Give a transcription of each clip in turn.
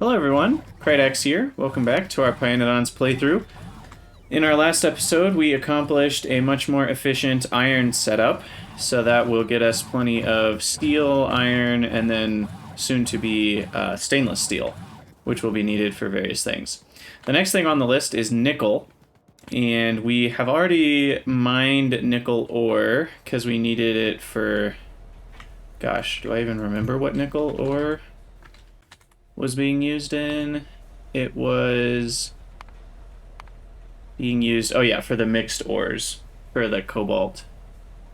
Hello everyone, Krydax here. Welcome back to our Pyanodons playthrough. In our last episode, we accomplished a much more efficient iron setup, so that will get us plenty of steel, iron, and then soon to be stainless steel, which will be needed for various things. The next thing on the list is nickel, and we have already mined nickel ore because we needed it for... Gosh, do I even remember what nickel ore was being used in? It was being used, oh yeah, for the mixed ores, for the cobalt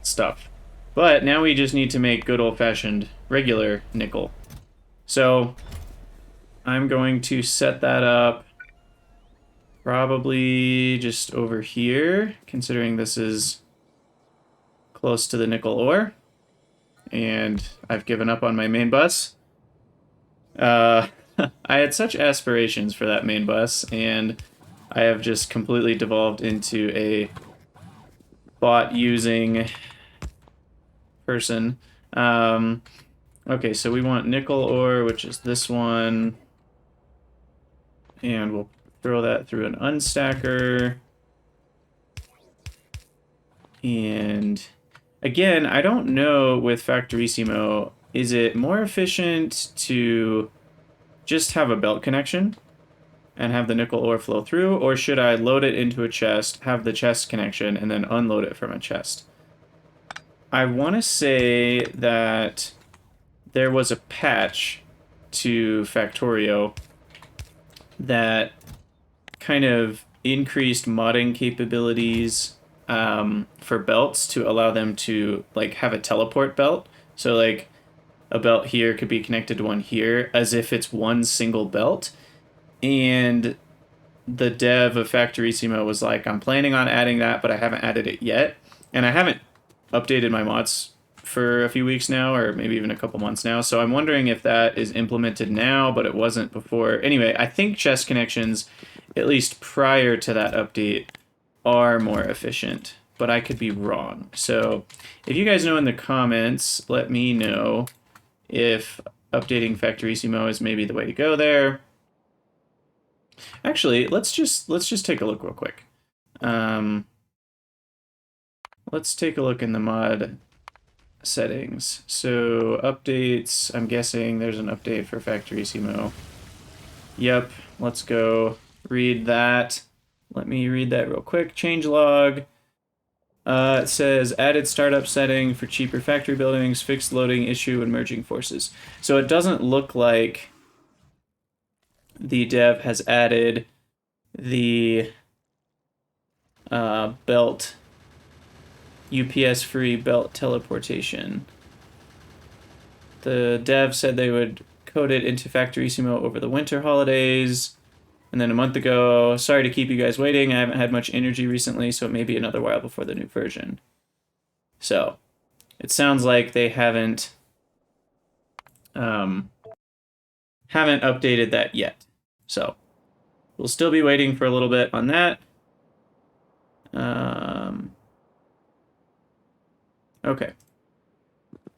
stuff. But now we just need to make good old-fashioned regular nickel. So I'm going to set that up probably just over here, considering this is close to the nickel ore. And I've given up on my main bus. I had such aspirations for that main bus, and I have just completely devolved into a bot-using person. Okay, so we want nickel ore, which is this one, and we'll throw that through an unstacker. And again, I don't know with Factorissimo, is it more efficient to just have a belt connection and have the nickel ore flow through, or should I load it into a chest, have the chest connection, and then unload it from a chest? I want to say that there was a patch to Factorio that kind of increased modding capabilities for belts to allow them to like have a teleport belt. So like a belt here could be connected to one here as if it's one single belt. And the dev of Factorissimo was like, I'm planning on adding that, but I haven't added it yet. And I haven't updated my mods for a few weeks now, or maybe even a couple months now. So I'm wondering if that is implemented now, but it wasn't before. Anyway, I think chest connections, at least prior to that update, are more efficient, but I could be wrong. So if you guys know in the comments, let me know if updating Factorissimo is maybe the way to go there. Actually, let's just take a look real quick. Let's take a look in the mod settings. So updates, I'm guessing there's an update for Factorissimo. Yep, let's go read that. Let me read that real quick. Changelog. It says, added startup setting for cheaper factory buildings, fixed loading issue when merging forces. So it doesn't look like the dev has added the belt, UPS-free belt teleportation. The dev said they would code it into Factorissimo over the winter holidays. And then a month ago, sorry to keep you guys waiting, I haven't had much energy recently, so it may be another while before the new version. So, it sounds like they haven't updated that yet. So, we'll still be waiting for a little bit on that. Okay.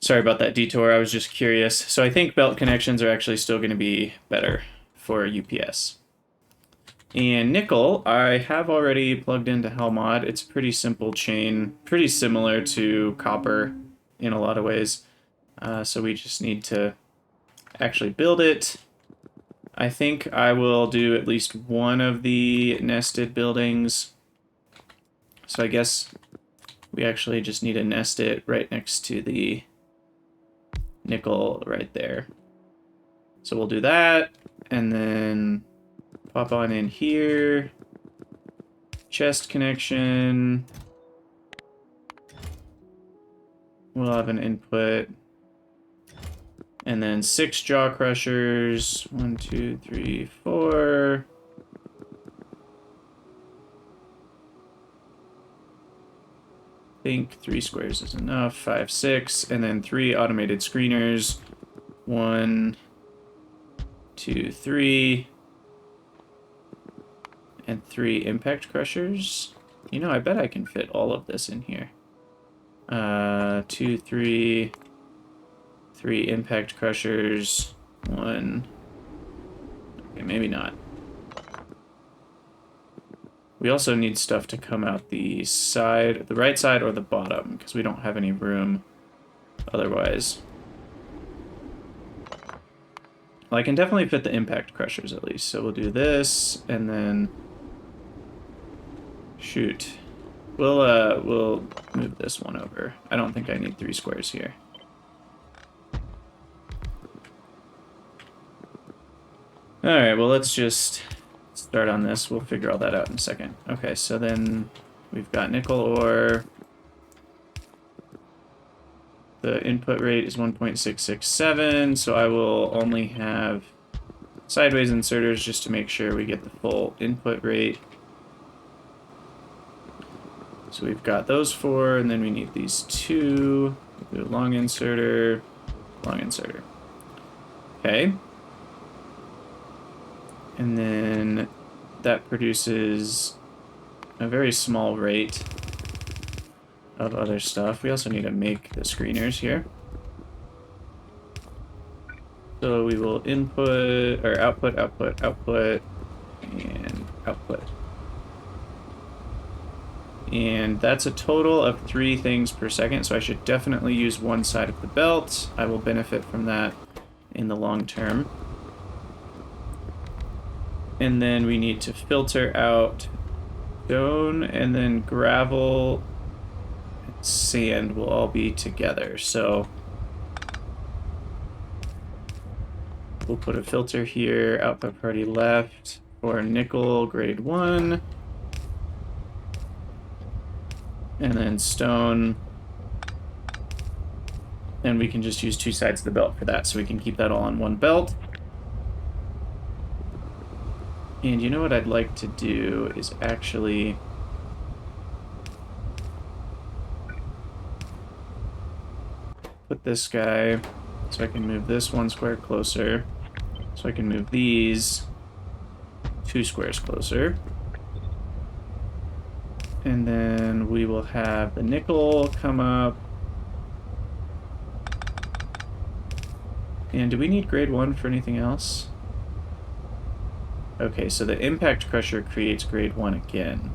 Sorry about that detour, I was just curious. So I think belt connections are actually still going to be better for UPS. And nickel, I have already plugged into Helmod. It's a pretty simple chain, pretty similar to copper in a lot of ways. So we just need to actually build it. I think I will do at least one of the nested buildings. So I guess we actually just need to nest it right next to the nickel right there. So we'll do that, and then pop on in here, chest connection, we'll have an input, and then 6 jaw crushers, 1, 2, 3, 4. I think 3 squares is enough, 5, 6, and then 3 automated screeners, 1, 2, 3. And 3 impact crushers. You know, I bet I can fit all of this in here. 2, 3, 3 impact crushers, 1, Okay, maybe not. We also need stuff to come out the side, the right side or the bottom, because we don't have any room otherwise. Well, I can definitely fit the impact crushers at least. So we'll do this, and then shoot. We'll move this one over. I don't think I need 3 squares here. All right, well, let's just start on this. We'll figure all that out in a second. Okay, so then we've got nickel ore. The input rate is 1.667, so I will only have sideways inserters just to make sure we get the full input rate. So we've got those 4, and then we need these 2. We'll do a long inserter, long inserter. Okay. And then that produces a very small rate of other stuff. We also need to make the screeners here. So we will input, or output, output, output, and output. And that's a total of 3 things per second, so I should definitely use one side of the belt. I will benefit from that in the long term. And then we need to filter out stone, and then gravel and sand will all be together. So we'll put a filter here, output priority left for nickel grade 1. And then stone. And we can just use 2 sides of the belt for that, so we can keep that all on one belt. And you know what I'd like to do is actually put this guy so I can move this 1 square closer. So I can move these 2 squares closer. And then we will have the nickel come up. And do we need grade 1 for anything else? Okay, so the impact crusher creates grade 1 again.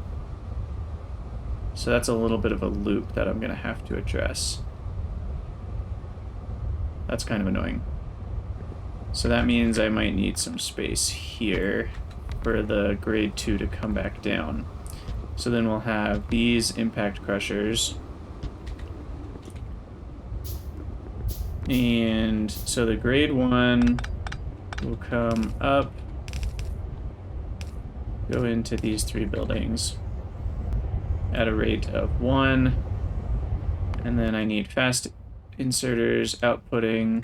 So that's a little bit of a loop that I'm going to have to address. That's kind of annoying. So that means I might need some space here for the grade 2 to come back down. So then we'll have these impact crushers. And so the grade 1 will come up, go into these 3 buildings at a rate of 1. And then I need fast inserters outputting.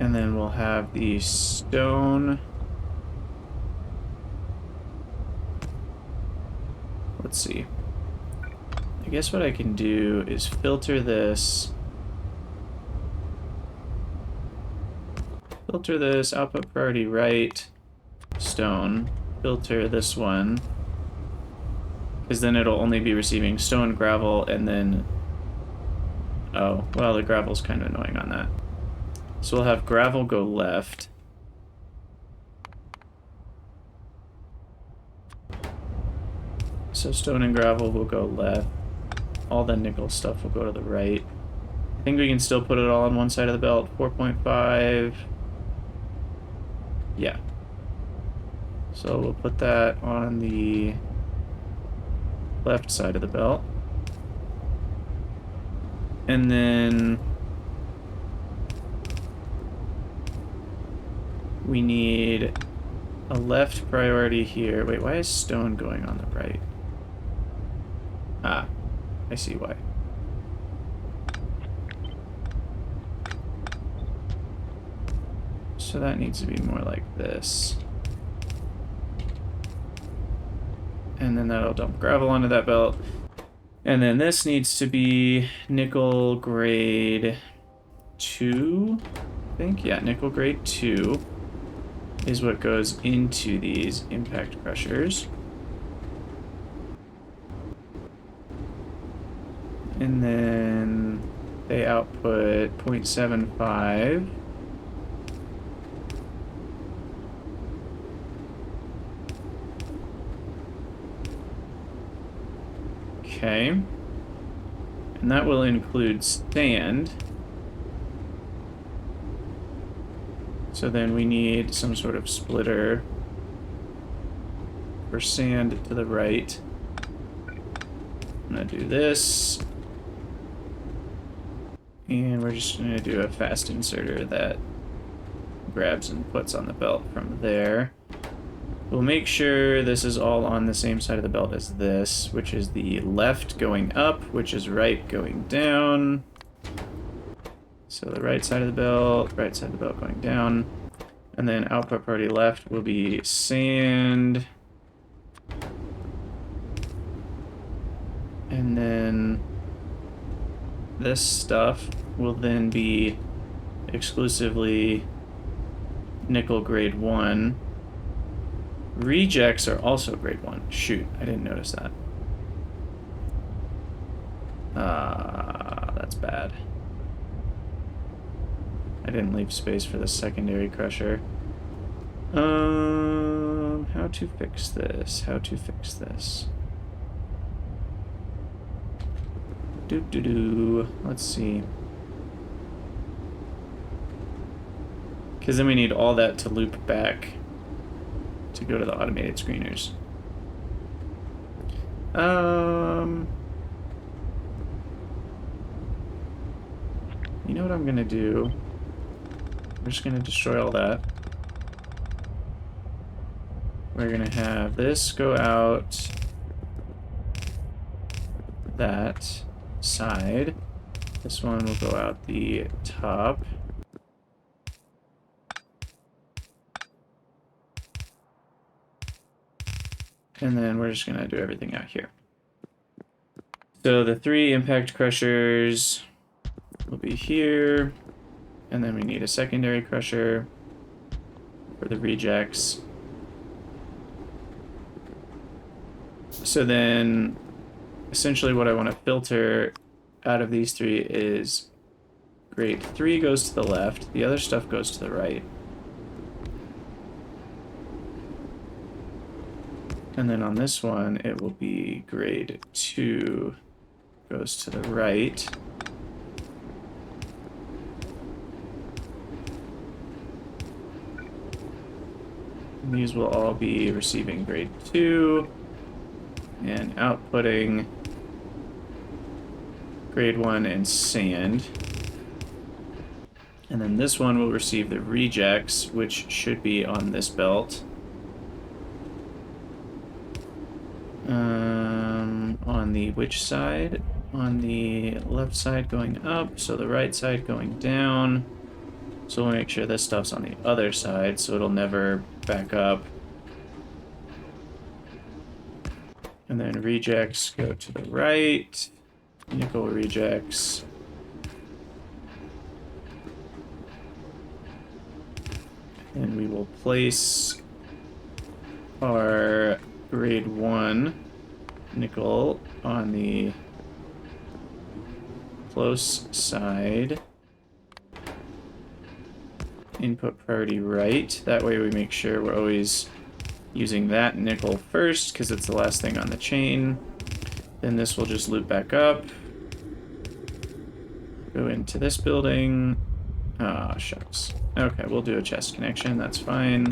And then we'll have the stone. Let's see. I guess what I can do is filter this. Filter this, output priority right, stone. Filter this one. Because then it'll only be receiving stone, gravel, and then... Oh, well, the gravel's kind of annoying on that. So we'll have gravel go left. So stone and gravel will go left. All the nickel stuff will go to the right. I think we can still put it all on one side of the belt. 4.5. Yeah. So we'll put that on the left side of the belt. And then we need a left priority here. Wait, why is stone going on the right? Ah, I see why. So that needs to be more like this. And then that'll dump gravel onto that belt. And then this needs to be nickel grade 2, I think. Yeah, nickel grade 2 is what goes into these impact crushers. And then they output 0.75. Okay. And that will include sand. So then we need some sort of splitter for sand to the right. I'm gonna do this. And we're just gonna do a fast inserter that grabs and puts on the belt from there. We'll make sure this is all on the same side of the belt as this, which is the left going up, which is right going down. So the right side of the belt, right side of the belt going down. And then output priority left will be sand. And then this stuff will then be exclusively nickel grade 1. Rejects are also grade 1. Shoot, I didn't notice that. That's bad. I didn't leave space for the secondary crusher. How to fix this? How to fix this? Let's see. Because then we need all that to loop back to go to the automated screeners. You know what I'm gonna do? I'm just gonna destroy all that. We're gonna have this go out that side. This one will go out the top. And then we're just gonna do everything out here. So the 3 impact crushers will be here. And then we need a secondary crusher for the rejects. So then essentially what I want to filter out of these 3 is grade 3 goes to the left, the other stuff goes to the right. And then on this one, it will be grade 2 goes to the right. And these will all be receiving grade 2 and outputting grade 1 and sand. And then this one will receive the rejects, which should be on this belt. On the which side? On the left side going up, so the right side going down. So we'll make sure this stuff's on the other side, so it'll never back up. And then rejects go to the right. Nickel rejects. And we will place our grade 1 nickel on the close side. Input priority right. That way we make sure we're always using that nickel first because it's the last thing on the chain. Then this will just loop back up. Go into this building. Ah, shucks. Okay, we'll do a chest connection. That's fine.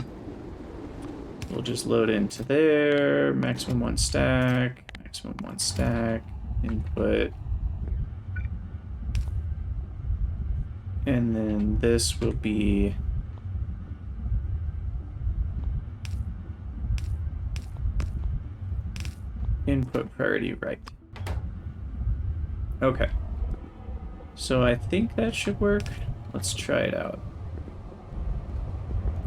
We'll just load into there. Maximum 1 stack. Maximum 1 stack. Input. And then this will be input priority right. Okay. So I think that should work. Let's try it out.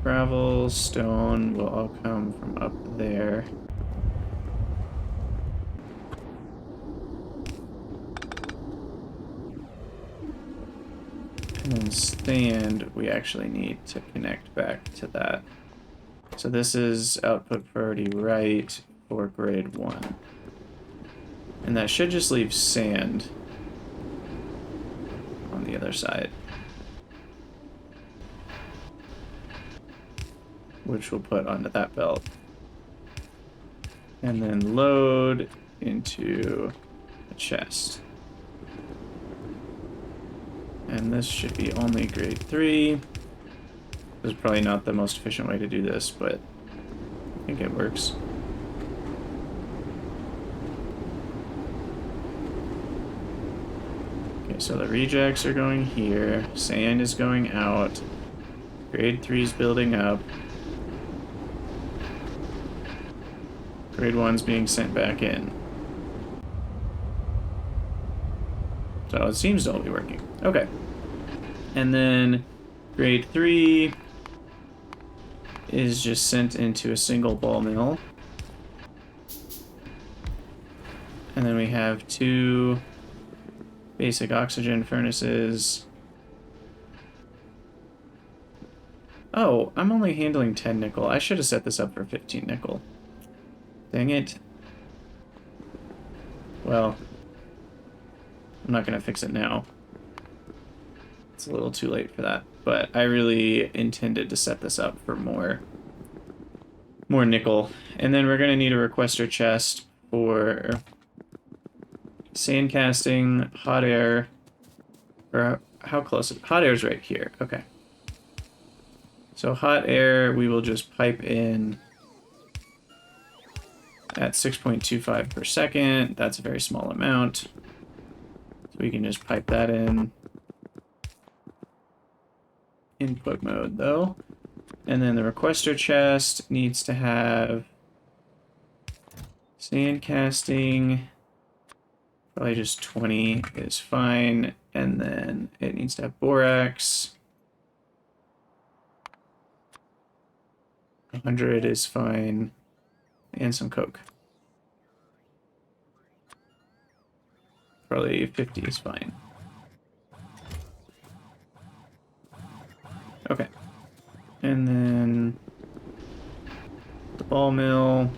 Gravel, stone will all come from up there. And then sand, we actually need to connect back to that. So this is output priority right for grade 1. And that should just leave sand the other side, which we'll put onto that belt. And then load into a chest. And this should be only grade 3. This is probably not the most efficient way to do this, but I think it works. Okay, so the rejects are going here. Sand is going out. Grade 3 is building up. Grade 1's being sent back in. So it seems to all be working. Okay. And then grade 3 is just sent into a single ball mill. And then we have 2 basic oxygen furnaces. Oh, I'm only handling 10 nickel. I should have set this up for 15 nickel. Dang it. Well, I'm not going to fix it now. It's a little too late for that. But I really intended to set this up for more nickel. And then we're going to need a requester chest for sand casting, hot air. Or how close? Hot air is right here. Okay. So hot air, we will just pipe in at 6.25 per second. That's a very small amount. So we can just pipe that in. Input mode, though. And then the requester chest needs to have sand casting. Probably just 20 is fine. And then it needs to have borax. 100 is fine. And some coke. Probably 50 is fine. Okay. And then the ball mill.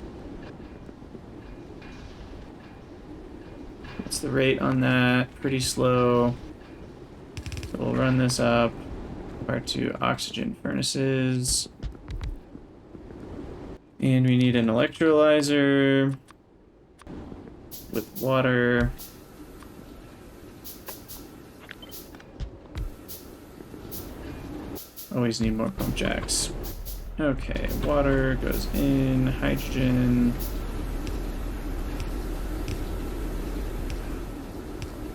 What's the rate on that? Pretty slow. So we'll run this up. Our 2 oxygen furnaces. And we need an electrolyzer with water. Always need more pump jacks. Okay, water goes in, hydrogen.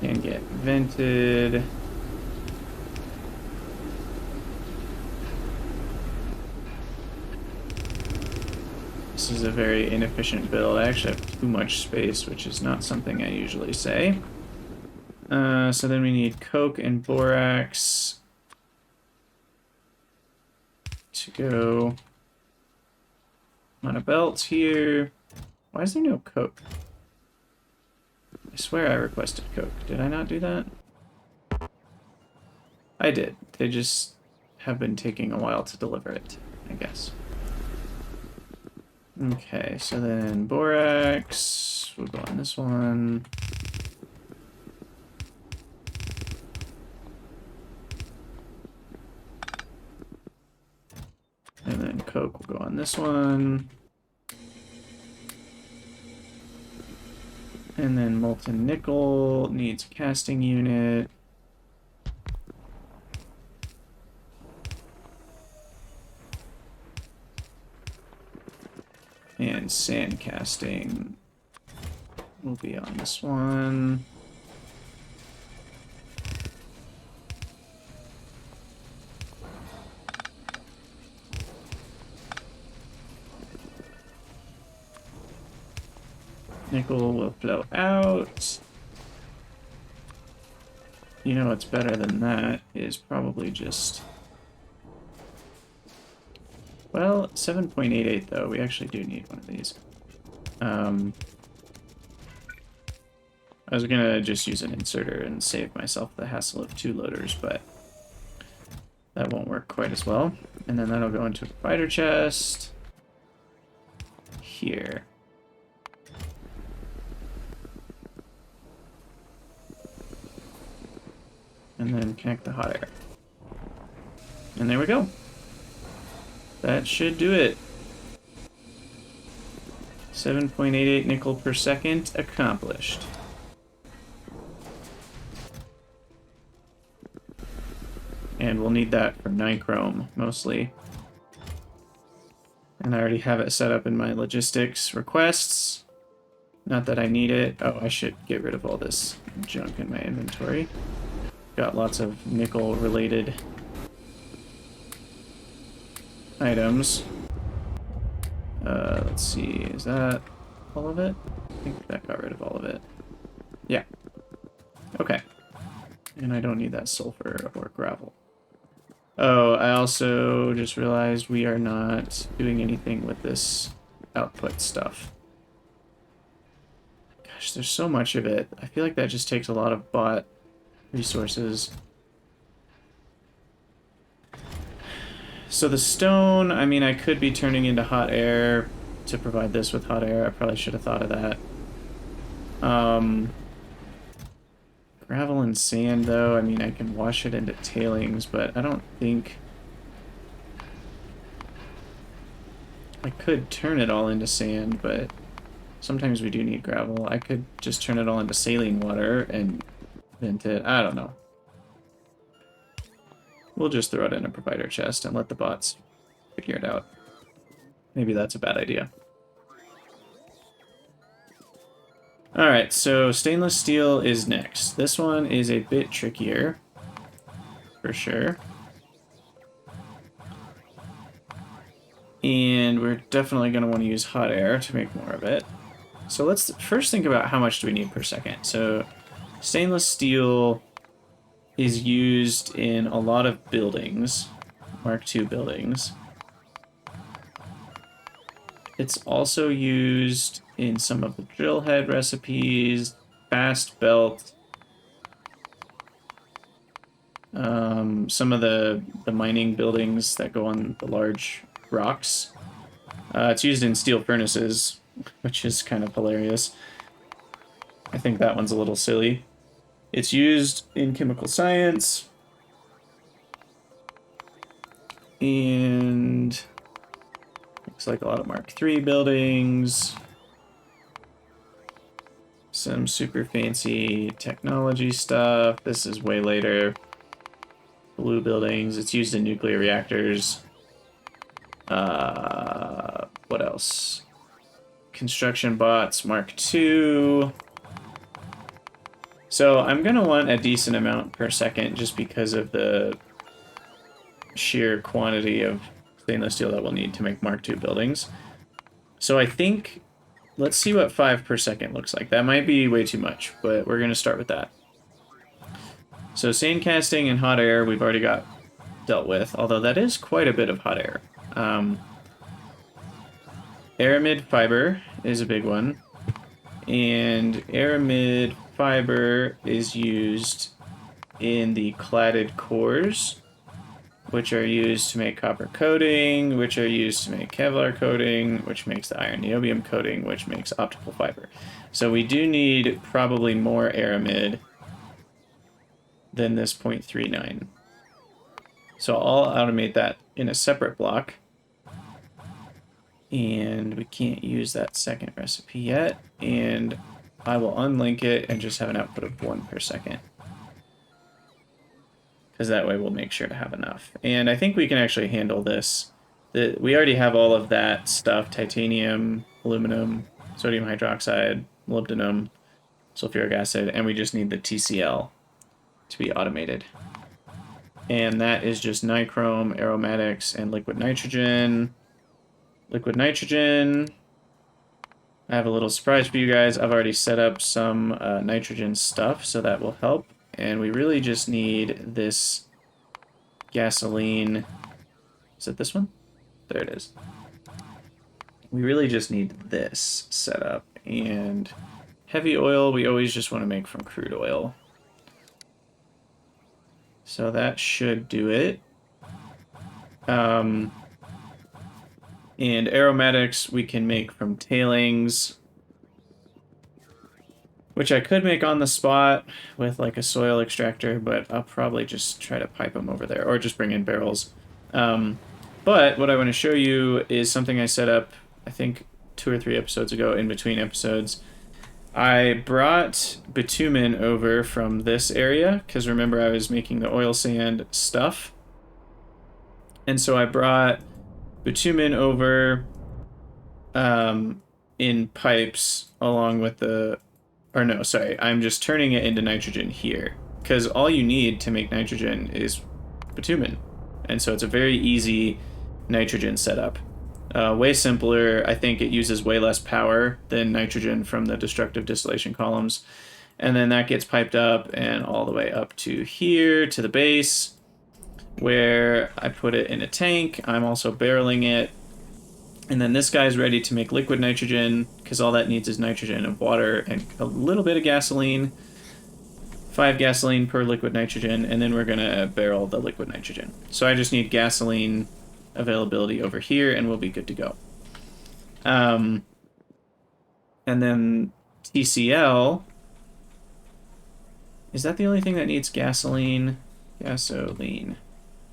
And get vented. This is a very inefficient build. I actually have too much space, which is not something I usually say. So then we need coke and borax to go on a belt here. Why is there no coke? I swear I requested coke. Did I not do that? I did. They just have been taking a while to deliver it, I guess. Okay, so then borax, we'll go on this one. And then coke will go on this one. And then molten nickel needs a casting unit. And sand casting will be on this one. Nickel will flow out. You know what's better than that is probably just... Well, 7.88 though. We actually do need one of these. I was gonna just use an inserter and save myself the hassle of 2 loaders, but that won't work quite as well. And then that'll go into a provider chest here. And And then connect the hot air. And there we go. That should do it. 7.88 nickel per second accomplished. And we'll need that for nichrome, mostly. And I already have it set up in my logistics requests. Not that I need it. Oh, I should get rid of all this junk in my inventory. Got lots of nickel-related items. Let's see, is that all of it? I think that got rid of all of it. Yeah. Okay. And I don't need that sulfur or gravel. Oh, I also just realized we are not doing anything with this output stuff. Gosh, there's so much of it. I feel like that just takes a lot of bot resources. So the stone, I mean, I could be turning into hot air to provide this with hot air. I probably should have thought of that. Gravel and sand, though, I mean, I can wash it into tailings, but I don't think... I could turn it all into sand, but sometimes we do need gravel. I could just turn it all into saline water and vent it. I don't know. We'll just throw it in a provider chest and let the bots figure it out. Maybe that's a bad idea. Alright, so stainless steel is next. This one is a bit trickier, for sure. And we're definitely going to want to use hot air to make more of it. So let's first think about how much do we need per second. So stainless steel is used in a lot of buildings, Mark II buildings. It's also used in some of the drill head recipes, fast belt, some of the mining buildings that go on the large rocks. It's used in steel furnaces, which is kind of hilarious. I think that one's a little silly. It's used in chemical science. And looks like a lot of Mark III buildings. Some super fancy technology stuff. This is way later. Blue buildings. It's used in nuclear reactors. What else? Construction bots, Mark II. So I'm going to want a decent amount per second just because of the sheer quantity of stainless steel that we'll need to make Mark II buildings. So I think, let's see what 5 per second looks like. That might be way too much, but we're going to start with that. So sand casting and hot air we've already got dealt with, although that is quite a bit of hot air. Aramid fiber is a big one, and aramid fiber is used in the cladded cores, which are used to make copper coating, which are used to make Kevlar coating, which makes the iron niobium coating, which makes optical fiber. So we do need probably more aramid than this 0.39. So I'll automate that in a separate block. And we can't use that second recipe yet. And I will unlink it and just have an output of 1 per second. Because that way we'll make sure to have enough. And I think we can actually handle this. We already have all of that stuff. Titanium, aluminum, sodium hydroxide, molybdenum, sulfuric acid. And we just need the TCl to be automated. And that is just nichrome, aromatics, and liquid nitrogen. Liquid nitrogen. I have a little surprise for you guys. I've already set up some nitrogen stuff, so that will help. And we really just need this gasoline. Is it this one? There it is. We really just need this set up. And heavy oil, we always just want to make from crude oil. So that should do it. And aromatics we can make from tailings. which I could make on the spot with like a soil extractor, but I'll probably just try to pipe them over there or just bring in barrels. But what I want to show you is something I set up, I think 2 or 3 episodes ago in between episodes. I brought bitumen over from this area because remember I was making the oil sand stuff. And so I brought bitumen over in pipes along with the... Or no, sorry, I'm just turning it into nitrogen here. Because all you need to make nitrogen is bitumen. And so it's a very easy nitrogen setup. Way simpler. I think it uses way less power than nitrogen from the destructive distillation columns. And then that gets piped up and all the way up to here, to the base, where I put it in a tank. I'm also barreling it. And then this guy's ready to make liquid nitrogen, because all that needs is nitrogen and water and a little bit of gasoline. 5 gasoline per liquid nitrogen, and then we're going to barrel the liquid nitrogen. So I just need gasoline availability over here, and we'll be good to go. And then TCL... Is that the only thing that needs gasoline? Gasoline.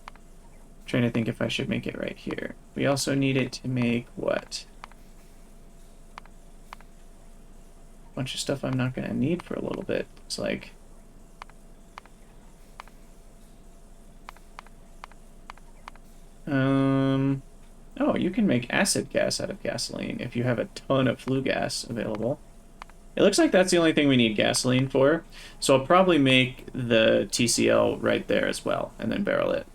I'm trying to think if I should make it right here. We also need it to make what? A bunch of stuff I'm not going to need for a little bit. It's like... Oh, you can make acid gas out of gasoline if you have a ton of flue gas available. It looks like that's the only thing we need gasoline for. So I'll probably make the TCL right there as well, and then barrel it.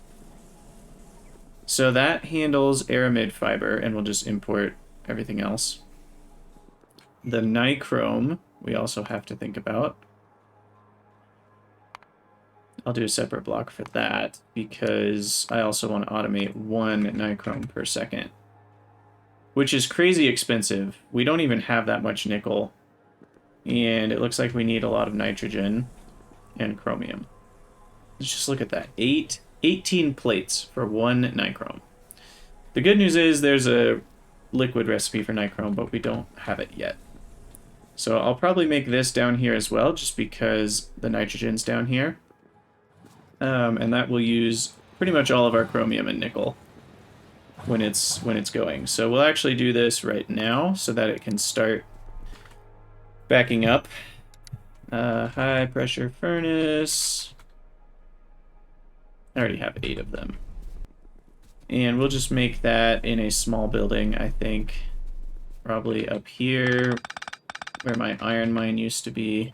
So that handles aramid fiber, and we'll just import everything else. The nichrome, we also have to think about. I'll do a separate block for that, because I also want to automate 1 nichrome per second. Which is crazy expensive. We don't even have that much nickel. And it looks like we need a lot of nitrogen and chromium. Let's just look at that. 18 plates for 1 nichrome. The good news is there's a liquid recipe for nichrome, but we don't have it yet. So I'll probably make this down here as well, just because the nitrogen's down here. And that will use pretty much all of our chromium and nickel when it's going. So we'll actually do this right now so that it can start backing up. High pressure furnace. I already have 8 of them. And we'll just make that in a small building, I think. Probably up here where my iron mine used to be.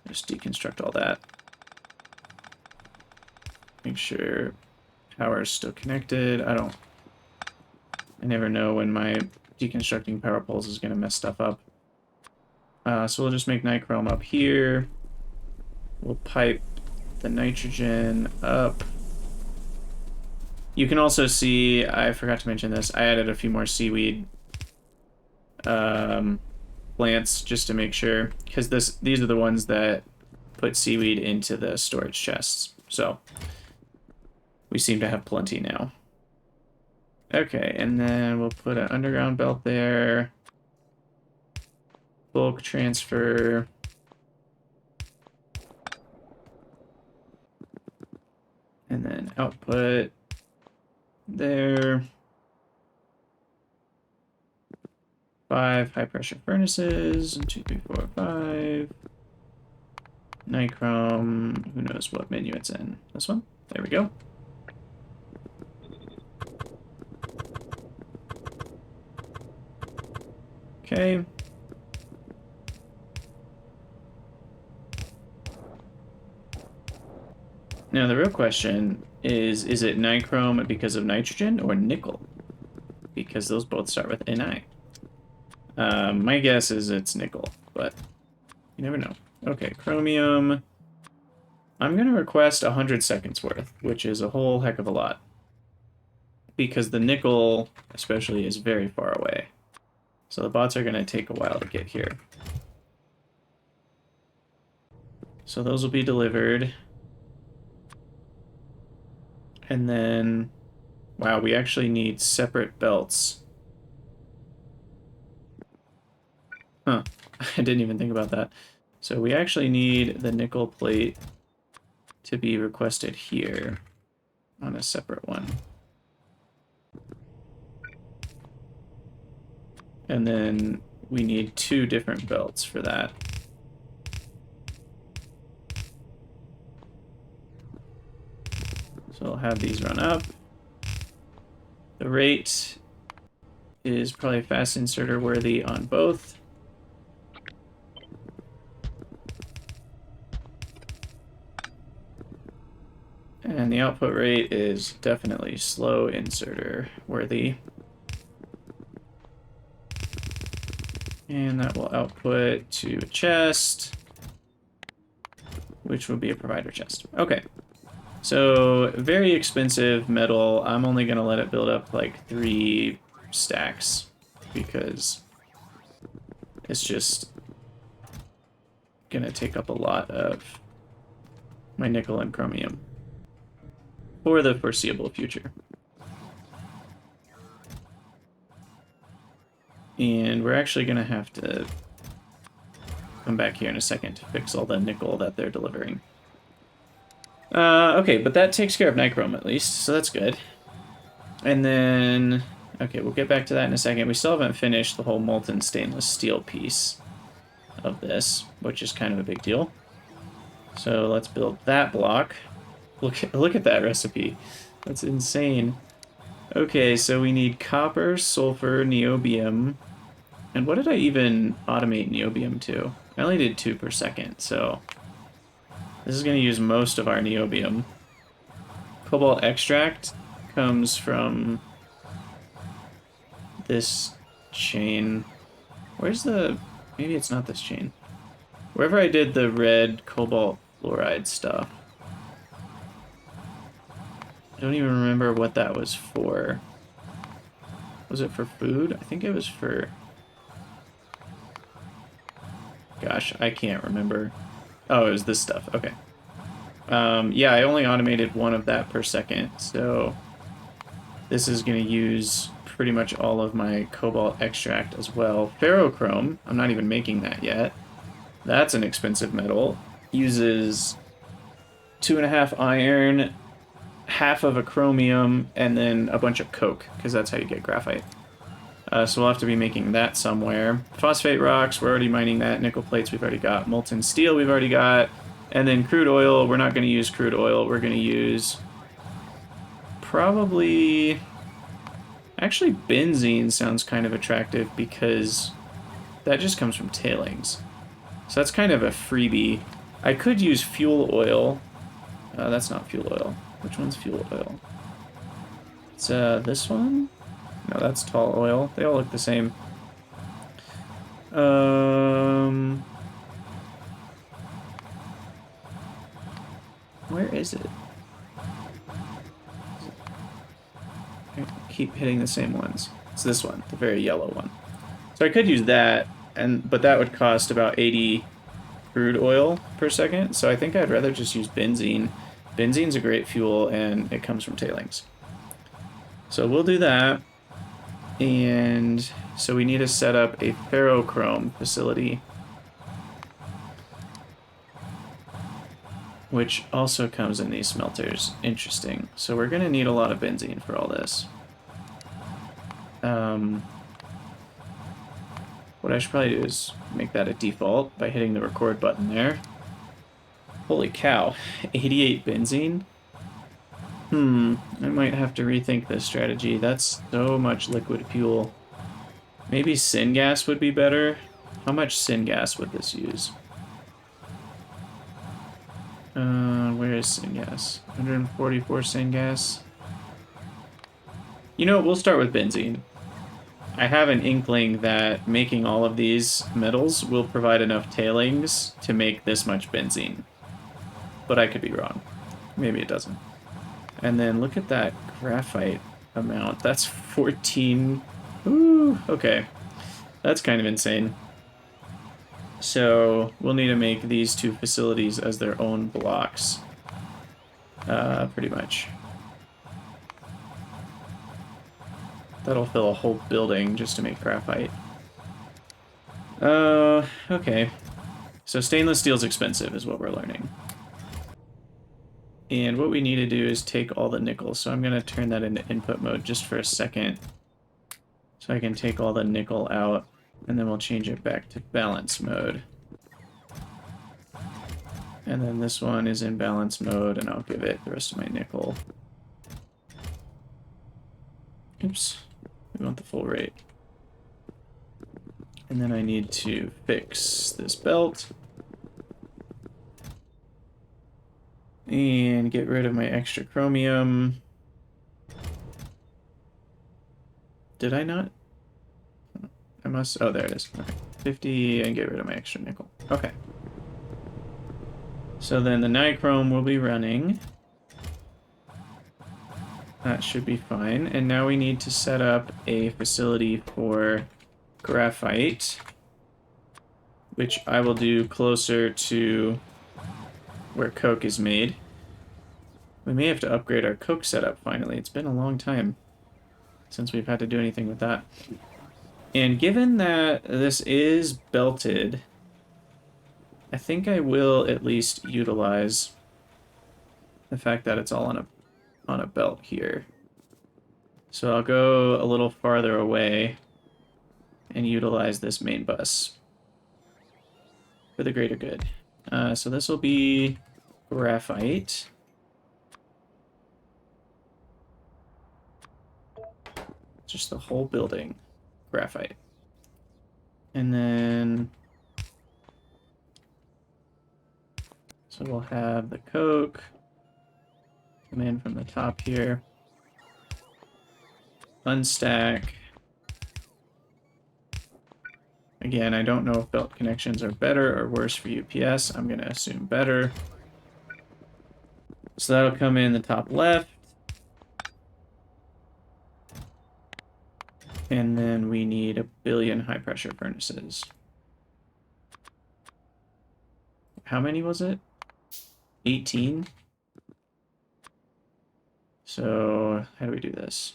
Just deconstruct all that. Make sure power is still connected. I never know when my deconstructing power poles is going to mess stuff up. So we'll just make nichrome up here. We'll pipe the nitrogen up. You can also see, I forgot to mention this, I added a few more seaweed plants just to make sure, because these are the ones that put seaweed into the storage chests. So we seem to have plenty now. Okay, and then we'll put an underground belt there. Bulk transfer. And then output there. 5 high pressure furnaces. 1, 2, 3, 4, 5. Nichrome. Who knows what menu it's in? This one? There we go. Okay. Now the real question is it nichrome because of nitrogen or nickel? Because those both start with NI. My guess is it's nickel, but you never know. Okay, chromium. I'm going to request 100 seconds worth, which is a whole heck of a lot. Because the nickel, especially, is very far away. So the bots are going to take a while to get here. So those will be delivered. And then, wow, we actually need separate belts. Huh. I didn't even think about that. So we actually need the nickel plate to be requested here on a separate one. And then we need 2 different belts for that. So I'll have these run up. The rate is probably fast inserter worthy on both. And the output rate is definitely slow inserter worthy. And that will output to a chest, which will be a provider chest. Okay. So, very expensive metal. I'm only going to let it build up like 3 stacks because it's just going to take up a lot of my nickel and chromium for the foreseeable future. And we're actually going to have to come back here in a second to fix all the nickel that they're delivering. Okay, but that takes care of nichrome at least, so that's good. And then, okay, we'll get back to that in a second. We still haven't finished the whole molten stainless steel piece of this, which is kind of a big deal. So let's build that block. Look at that recipe. That's insane. Okay, so we need copper, sulfur, niobium. And what did I even automate niobium to? I only did 2 per second, so this is going to use most of our niobium. Cobalt extract comes from this chain. Where's the... Maybe it's not this chain. Wherever I did the red cobalt fluoride stuff. I don't even remember what that was for. Was it for food? I think it was for... Gosh, I can't remember. Oh, it was this stuff. Okay. Yeah, I only automated 1 of that per second, so this is going to use pretty much all of my cobalt extract as well. Ferrochrome, I'm not even making that yet. That's an expensive metal. Uses 2.5 iron, half of a chromium, and then a bunch of coke, because that's how you get graphite. So we'll have to be making that somewhere. Phosphate rocks, we're already mining that. Nickel plates we've already got. Molten steel we've already got. And then crude oil, we're not going to use crude oil. We're going to use probably... Actually, benzene sounds kind of attractive because that just comes from tailings. So that's kind of a freebie. I could use fuel oil. That's not fuel oil. Which one's fuel oil? It's this one? No, that's tall oil. They all look the same. Where is it? I keep hitting the same ones. It's this one, the very yellow one. So I could use that, but that would cost about 80 crude oil per second. So I think I'd rather just use benzene. Benzene's a great fuel, and it comes from tailings. So we'll do that. And so we need to set up a ferrochrome facility, which also comes in these smelters. Interesting. So we're going to need a lot of benzene for all this. What I should probably do is make that a default by hitting the record button there. Holy cow, 88 benzene? I might have to rethink this strategy. That's so much liquid fuel. Maybe syngas would be better. How much syngas would this use? Where is syngas? 144 syngas. You know, we'll start with benzene. I have an inkling that making all of these metals will provide enough tailings to make this much benzene. But I could be wrong. Maybe it doesn't. And then look at that graphite amount. That's 14. Ooh, okay. That's kind of insane. So we'll need to make these 2 facilities as their own blocks. Pretty much. That'll fill a whole building just to make graphite. Okay. So stainless steel is expensive, is what we're learning. And what we need to do is take all the nickel. So I'm going to turn that into input mode just for a second. So I can take all the nickel out, and then we'll change it back to balance mode. And then this one is in balance mode, and I'll give it the rest of my nickel. Oops. We want the full rate. And then I need to fix this belt. And get rid of my extra chromium. Did I not? I must... Oh, there it is. Okay. 50 and get rid of my extra nickel. Okay. So then the nichrome will be running. That should be fine. And now we need to set up a facility for graphite, which I will do closer to where coke is made. We may have to upgrade our coke setup finally. It's been a long time since we've had to do anything with that. And given that this is belted, I think I will at least utilize the fact that it's all on a belt here. So I'll go a little farther away and utilize this main bus for the greater good. So this will be graphite. Just the whole building, graphite. And then, so we'll have the coke come in from the top here. Unstack. Again, I don't know if belt connections are better or worse for UPS. I'm going to assume better. So that'll come in the top left. And then we need 1 billion high pressure furnaces. How many was it? 18? So how do we do this?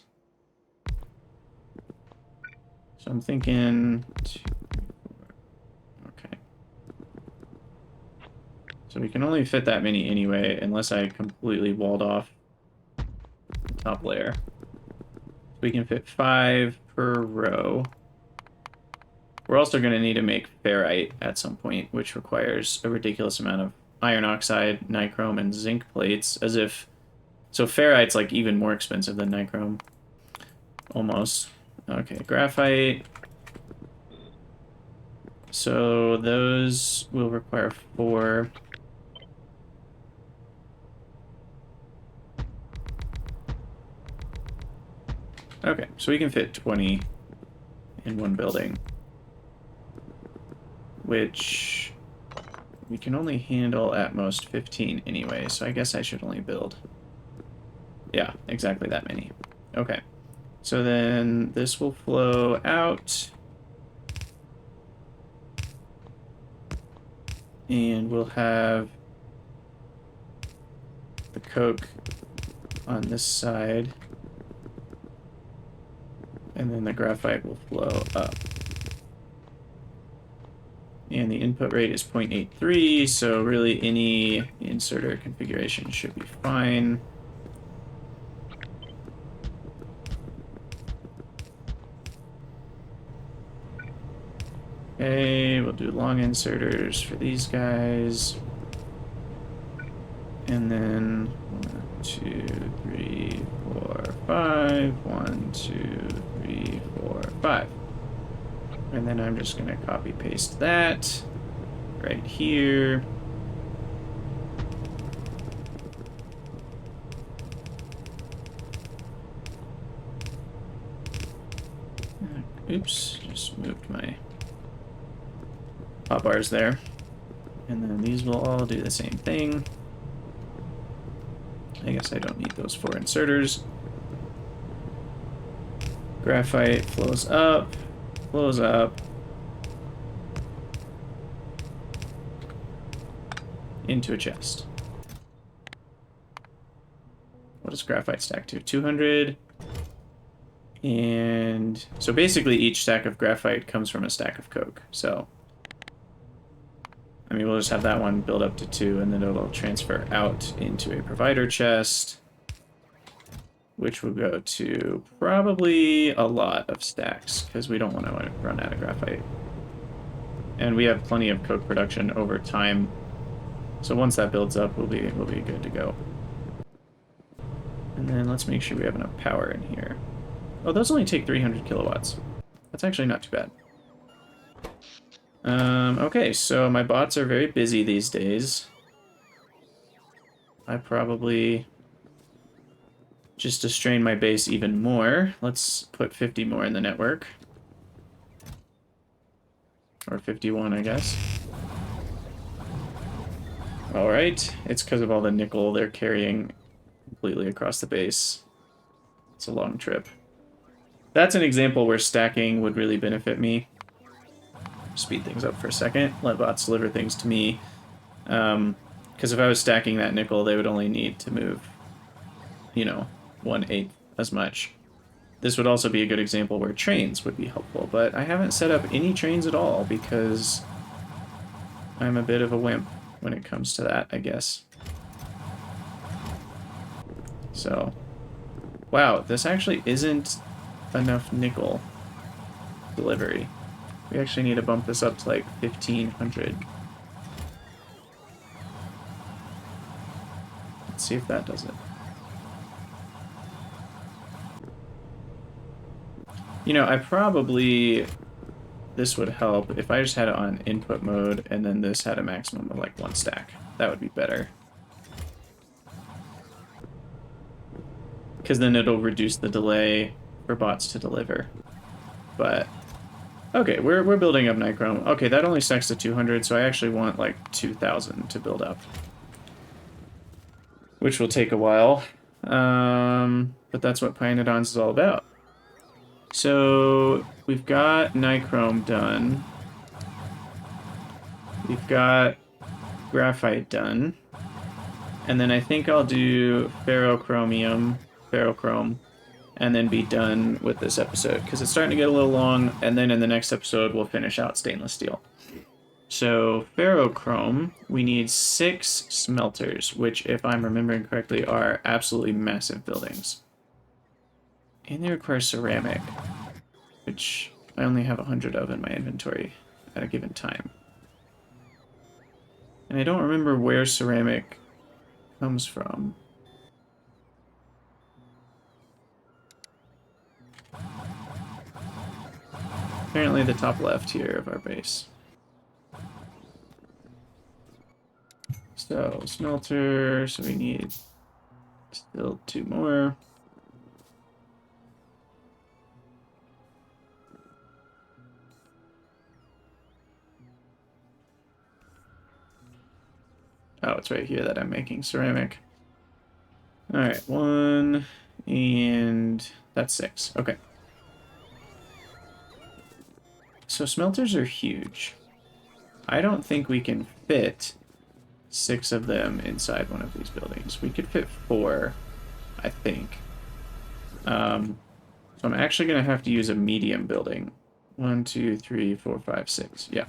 So I'm thinking 2, 4. Okay. So we can only fit that many anyway, unless I completely walled off the top layer. We can fit 5 per row. We're also going to need to make ferrite at some point, which requires a ridiculous amount of iron oxide, nichrome, and zinc plates, as if... So ferrite's like even more expensive than nichrome. Almost. Okay, graphite. So those will require 4. Okay, so we can fit 20 in one building, which we can only handle at most 15 anyway, so I guess I should only build, yeah, exactly that many. Okay, so then this will flow out, and we'll have the coke on this side. And then the graphite will flow up. And the input rate is 0.83, so really any inserter configuration should be fine. Okay, we'll do long inserters for these guys. And then 1, 2, 3, 4, 5. 1, 2, 3, 4, 5. And then I'm just going to copy paste that right here. Oops, just moved my hot bars there. And then these will all do the same thing. I guess I don't need those 4 inserters. Graphite flows up, into a chest. What does graphite stack to? 200. And so basically each stack of graphite comes from a stack of coke. So I mean, we'll just have that one build up to 2, and then it'll transfer out into a provider chest, which will go to probably a lot of stacks, because we don't want to run out of graphite. And we have plenty of coke production over time, so once that builds up, we'll be good to go. And then let's make sure we have enough power in here. Oh, those only take 300 kilowatts. That's actually not too bad. Okay, so my bots are very busy these days. I probably, just to strain my base even more, let's put 50 more in the network. Or 51, I guess. Alright, it's because of all the nickel they're carrying completely across the base. It's a long trip. That's an example where stacking would really benefit me. Speed things up for a second, let bots deliver things to me. Because if I was stacking that nickel, they would only need to move, you know, 1/8 as much. This would also be a good example where trains would be helpful, but I haven't set up any trains at all because I'm a bit of a wimp when it comes to that, I guess. So, wow, this actually isn't enough nickel delivery. We actually need to bump this up to like 1,500. Let's see if that does it. You know, I probably, this would help if I just had it on input mode and then this had a maximum of like 1 stack. That would be better. Because then it'll reduce the delay for bots to deliver. But, okay, we're building up nichrome. Okay, that only stacks to 200, so I actually want like 2,000 to build up. Which will take a while. But that's what Pyanodons is all about. So we've got nichrome done. We've got graphite done. And then I think I'll do ferrochrome, and then be done with this episode, because it's starting to get a little long, and then in the next episode we'll finish out stainless steel. So ferrochrome, we need 6 smelters, which, if I'm remembering correctly, are absolutely massive buildings. And they require ceramic, which I only have 100 of in my inventory at a given time. And I don't remember where ceramic comes from. Apparently the top left here of our base. So, smelter, so we need still 2 more. Oh, it's right here that I'm making ceramic. Alright, 1, and that's 6. Okay. So smelters are huge. I don't think we can fit 6 of them inside one of these buildings. We could fit 4, I think. So I'm actually going to have to use a medium building. 1, 2, 3, 4, 5, 6. Yeah.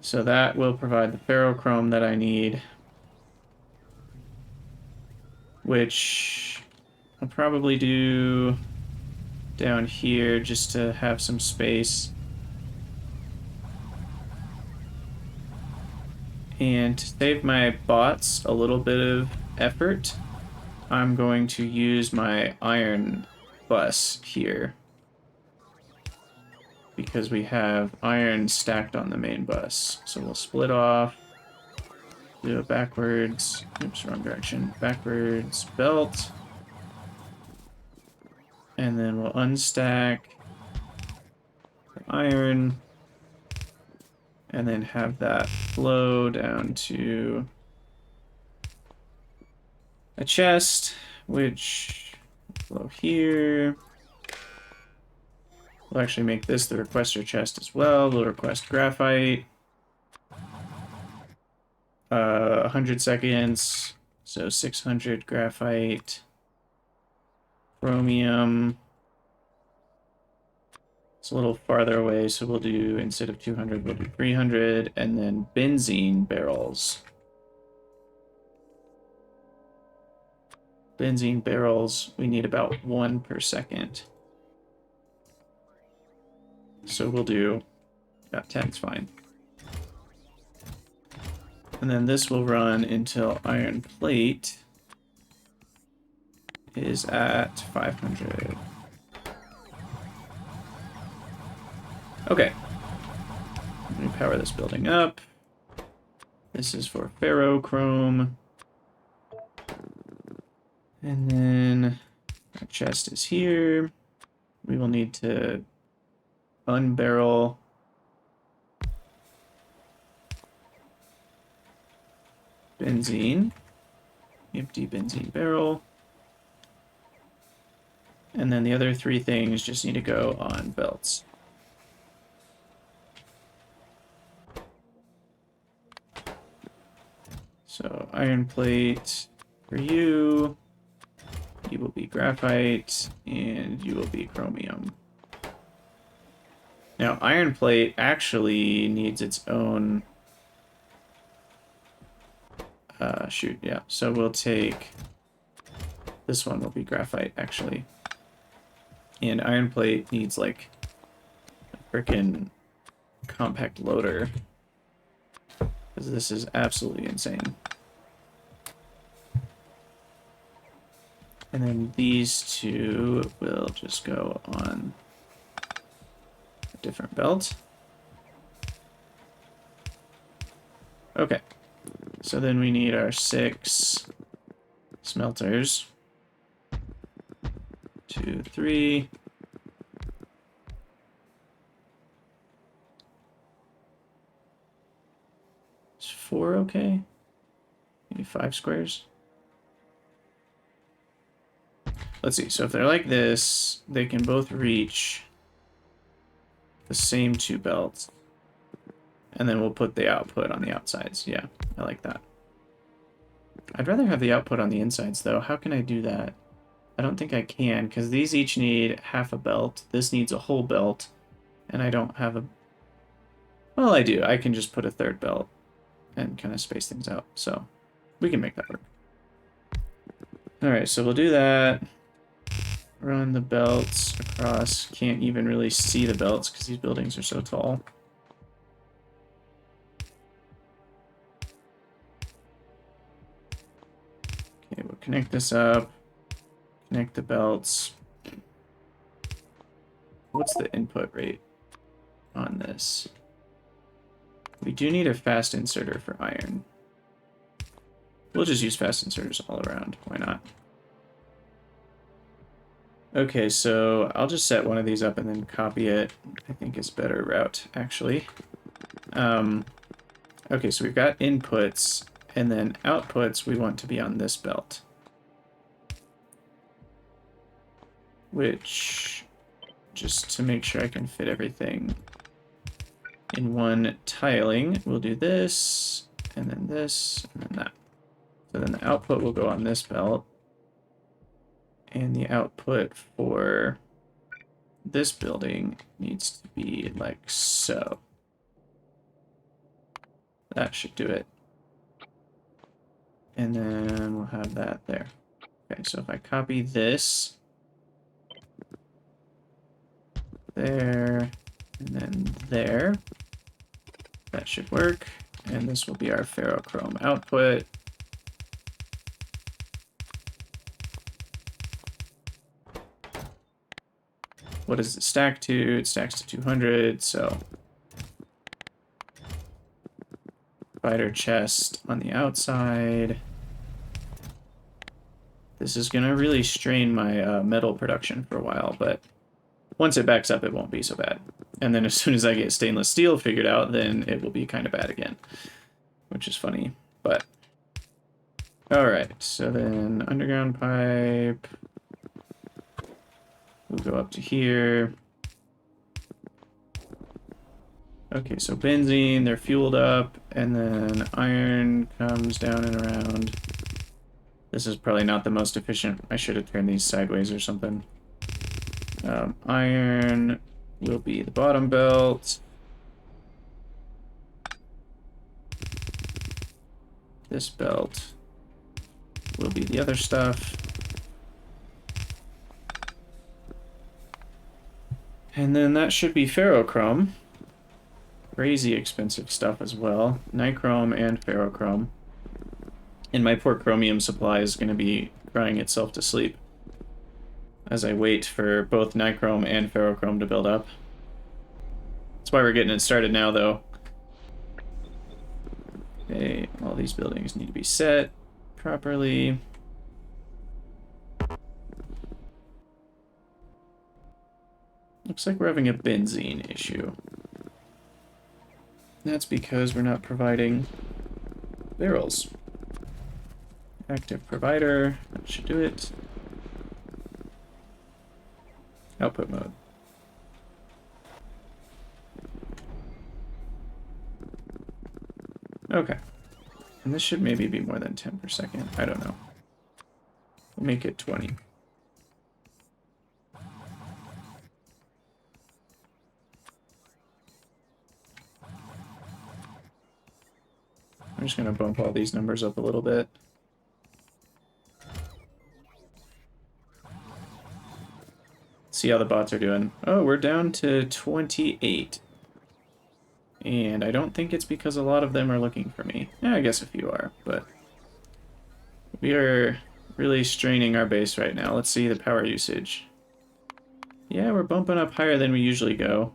So that will provide the ferrochrome that I need, which I'll probably do down here just to have some space. And to save my bots a little bit of effort, I'm going to use my iron bus here, because we have iron stacked on the main bus. So we'll split off, do it backwards, oops, wrong direction, backwards belt, and then we'll unstack the iron, and then have that flow down to a chest, which will flow here. We'll actually make this the requester chest as well. We'll request graphite. 100 seconds, so 600 graphite. Chromium. It's a little farther away, so we'll do, instead of 200, we'll do 300, and then benzene barrels. Benzene barrels, we need about 1 per second. So we'll do about 10's fine. And then this will run until iron plate is at 500. Okay. Let me power this building up. This is for Ferrochrome. And then our chest is here. We will need to unbarrel benzene. Empty benzene barrel. And then the other 3 things just need to go on belts. So iron plate for you. You will be graphite, and you will be chromium. Now, iron plate actually needs its own... shoot, yeah. So we'll take... This one will be graphite, actually. And iron plate needs, like, a frickin' compact loader. Because this is absolutely insane. And then these 2 will just go on a different belt. Okay. So then we need our 6 smelters. 2, 3. Is 4 okay? Maybe 5 squares? Let's see, so if they're like this, they can both reach the same 2 belts. And then we'll put the output on the outsides. Yeah, I like that. I'd rather have the output on the insides, though. How can I do that? I don't think I can, because these each need half a belt. This needs a whole belt, and I don't have a... Well, I do. I can just put a 3rd belt and kind of space things out. So we can make that work. Alright, so we'll do that. Run the belts across. Can't even really see the belts because these buildings are so tall. Okay, we'll connect this up. Connect the belts. What's the input rate on this? We do need a fast inserter for iron. We'll just use fast inserters all around. Why not? Okay, so I'll just set one of these up and then copy it. I think is a better route, actually. Okay, so we've got inputs, and then outputs we want to be on this belt. Which, just to make sure I can fit everything in one tiling, we'll do this, and then this, and then that. So then the output will go on this belt. And the output for this building needs to be like so. That should do it. And then we'll have that there. Okay, so if I copy this, there, and then there, that should work. And this will be our ferrochrome output. What does it stack to? It stacks to 200, so spider chest on the outside. This is going to really strain my metal production for a while, but once it backs up, it won't be so bad. And then as soon as I get stainless steel figured out, then it will be kind of bad again, which is funny, but all right. So then underground pipe. We'll go up to here. Okay, so benzene, they're fueled up, and then iron comes down and around. This is probably not the most efficient. I should have turned these sideways or something. Iron will be the bottom belt. This belt will be the other stuff. And then that should be ferrochrome. Crazy expensive stuff as well. Nichrome and ferrochrome. And my poor chromium supply is going to be crying itself to sleep as I wait for both nichrome and ferrochrome to build up. That's why we're getting it started now, though. Okay, all these buildings need to be set properly. Looks like we're having a benzene issue. That's because we're not providing barrels. Active provider, that should do it. Output mode. Okay. And this should maybe be more than 10 per second. I don't know. We'll make it 20. I'm just going to bump all these numbers up a little bit. See how the bots are doing. Oh, we're down to 28. And I don't think it's because a lot of them are looking for me. Yeah, I guess a few are, but we are really straining our base right now. Let's see the power usage. Yeah, we're bumping up higher than we usually go.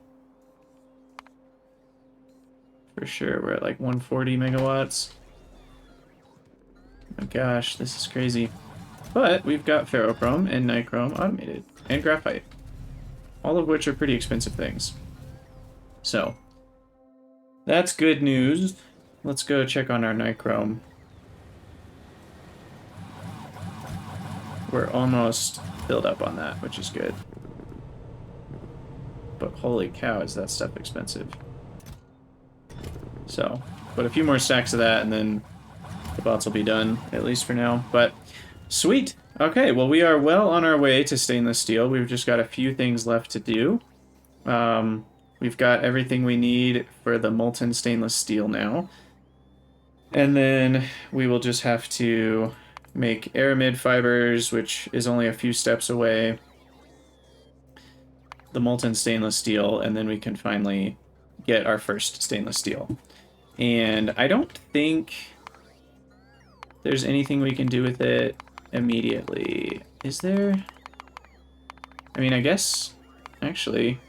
For sure, we're at like 140 megawatts. Oh my gosh, this is crazy. But we've got ferrochrome and nichrome automated, and graphite. All of which are pretty expensive things. So, that's good news. Let's go check on our nichrome. We're almost filled up on that, which is good. But holy cow, is that stuff expensive. So, put a few more stacks of that and then the bots will be done, at least for now. But, sweet! Okay, well we are well on our way to stainless steel. We've just got a few things left to do. We've got everything we need for the molten stainless steel now. And then we will just have to make aramid fibers, which is only a few steps away. The molten stainless steel, and then we can finally get our first stainless steel. And I don't think there's anything we can do with it immediately. Is there? I mean, I guess, actually,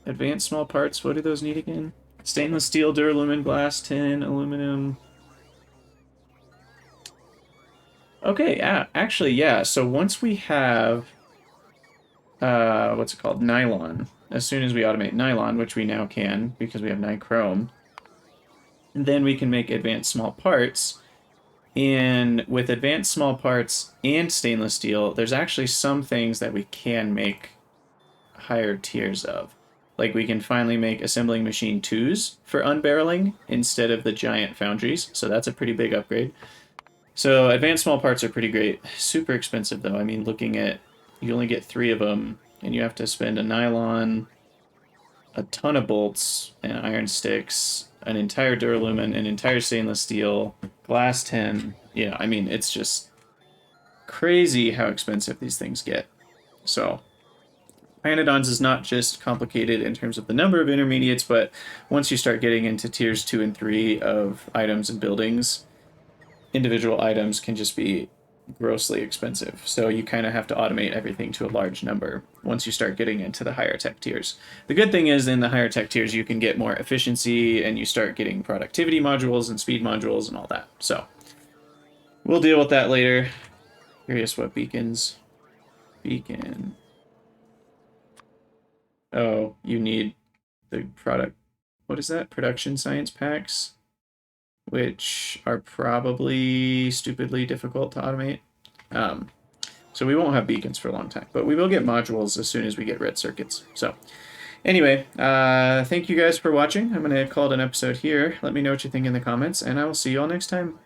advanced small parts, what do those need again? Stainless steel, duralumin, glass, tin, aluminum. Okay, yeah, actually, yeah, so once we have, what's it called, nylon, as soon as we automate nylon, which we now can, because we have nichrome, then we can make advanced small parts. And with advanced small parts and stainless steel, there's actually some things that we can make higher tiers of. Like we can finally make assembling machine 2s for unbarreling instead of the giant foundries. So that's a pretty big upgrade. So advanced small parts are pretty great. Super expensive though. I mean, looking at, you only get 3 of them and you have to spend a nylon, a ton of bolts and iron sticks, an entire duralumin, an entire stainless steel, glass tin. Yeah, I mean, it's just crazy how expensive these things get. So, Pyanodons is not just complicated in terms of the number of intermediates, but once you start getting into tiers 2 and 3 of items and buildings, individual items can just be grossly expensive. So you kind of have to automate everything to a large number once you start getting into the higher tech tiers. The good thing is in the higher tech tiers you can get more efficiency and you start getting productivity modules and speed modules and all that. So we'll deal with that later. Curious what beacons. Beacon. Oh, you need the product. What is that? Production science packs, which are probably stupidly difficult to automate. So we won't have beacons for a long time, but we will get modules as soon as we get red circuits. So anyway, thank you guys for watching. I'm going to call it an episode here. Let me know what you think in the comments, and I will see you all next time.